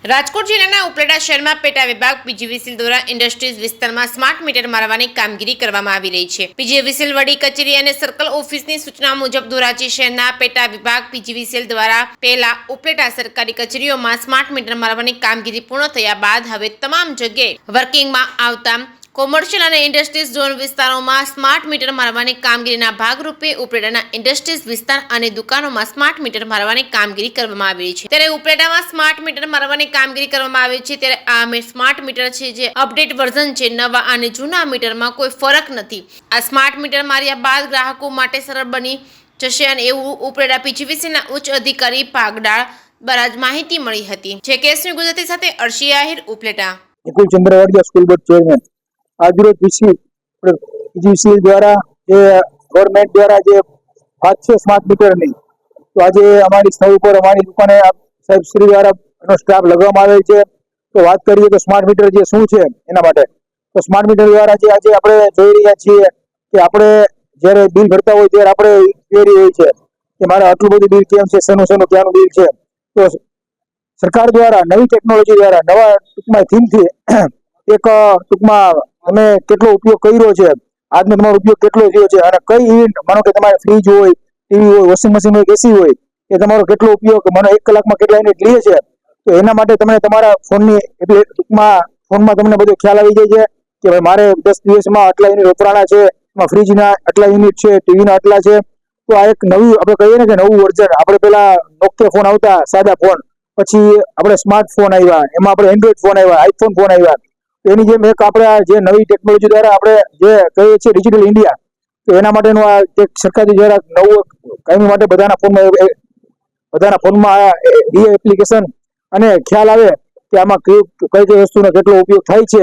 રાજકોટ જિલ્લાના ઉપલેટા શહેરમાં પેટા વિભાગ પીજીવીસીએલ દ્વારા ઇન્ડસ્ટ્રીઝ વિસ્તારમાં સ્માર્ટ મીટર મારવાની કામગીરી કરવામાં આવી રહી છે। પીજીવીસીએલ વડી કચેરી અને સર્કલ ઓફિસની સૂચના મુજબ ધોરાજી શહેરના પેટા વિભાગ પીજીવીસીએલ દ્વારા પહેલા ઉપલેટા સરકારી કચેરીઓમાં સ્માર્ટ મીટર મારવાની કામગીરી પૂર્ણ થયા બાદ હવે તમામ જગ્યાએ વર્કિંગમાં આવતા કોમર્શિયલ અને ઇન્ડસ્ટ્રીઝ ઝોન વિસ્તારોમાં સ્માર્ટ મીટર મારવાની કામગીરીના ભાગરૂપે ઉપલેટાના ઇન્ડસ્ટ્રીઝ વિસ્તાર અને દુકાનોમાં સ્માર્ટ મીટર મારવાની કામગીરી કરવામાં આવી છે। ત્યારે ઉપલેટામાં સ્માર્ટ મીટર મારવાની કામગીરી કરવામાં આવી છે। ત્યારે આ સ્માર્ટ મીટર છે જે અપડેટ વર્ઝન છે। નવા અને જૂના મીટરમાં કોઈ ફરક નથી। આ સ્માર્ટ મીટર માર્યા બાદ ગ્રાહકો માટે સરળ બની જશે અને એવું ઉપલેટા પીજીવીસીએલના ઉચ્ચ અધિકારી પાગડાળ દ્વારા માહિતી મળી હતી। જે કેસની ગુજરાતી સાથે Arshi Ahir Upleta Nikul Chandravadiya school board chairman. આજરોજ પીજીવીસીએલ દ્વારા જે ગવર્મેન્ટ દ્વારા જે વાત છે સ્માર્ટ મીટરની, તો આજે અમારી સ્થળ ઉપર અમારી દુકાને સાહેબ શ્રી દ્વારા એનો સ્ટાફ લગાવવામાં આવેલ છે। તો વાત કરીએ તો સ્માર્ટ મીટર જે શું છે એના માટે, તો સ્માર્ટ મીટર દ્વારા જે આજે આપણે જોઈ રહ્યા છીએ કે આપણે જ્યારે બિલ ભરતા હોય ત્યારે આપણે ક્વેરી હોય છે કે મારે આટલું બધું બિલ કેમ છે, શેનું ક્યાંનું બિલ છે। તો સરકાર દ્વારા નવી ટેકનોલોજી દ્વારા નવા ટૂંકમાં થીમથી એક ટૂંકમાં તમે કેટલો ઉપયોગ કર્યો છે, આજનો તમારો ઉપયોગ કેટલો થયો છે અને કઈ યુનિટ, માનો કે તમારે ફ્રીજ હોય, ટીવી હોય, વોશિંગ મશીન હોય, એસી હોય, એ તમારો કેટલો ઉપયોગ, માનો 1 કલાકમાં કેટલા યુનિટ લે છે। તો એના માટે તમને તમારા ફોનની એટલે ટૂંકમાં ફોનમાં તમને બધો ખ્યાલ આવી જાય છે કે ભાઈ મારે 10 દિવસમાં આટલા યુનિટ વપરાણા છે, એમાં ફ્રીજના આટલા યુનિટ છે, ટીવીના આટલા છે। તો આ એક નવી આપણે કહીએ ને કે નવું વર્ઝન, આપણે પેલા નોકિયા ફોન આવતા સાદા ફોન, પછી આપણે સ્માર્ટફોન આવ્યા, એમાં આપણે એન્ડ્રોઈડ ફોન આવ્યા, આઈફોન ફોન આવ્યા। એની જેમ એક આપણે જે નવી ટેકનોલોજી દ્વારા આપણે જે કહીએ છીએ ડિજિટલ ઇન્ડિયા, તો એના માટેનું આ એક સરકારી દ્વારા નવું કાયમી માટે બધાના ફોનમાં એ એપ્લિકેશન અને ખ્યાલ આવે કે આમાં કઈ કઈ વસ્તુનો કેટલો ઉપયોગ થાય છે।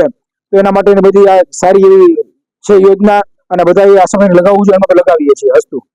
તો એના માટેની બધી આ સારી એવી છે યોજના અને બધા આ સમય લગાવવું જોઈએ, અમે લગાવીએ છીએ। અસ્તુ।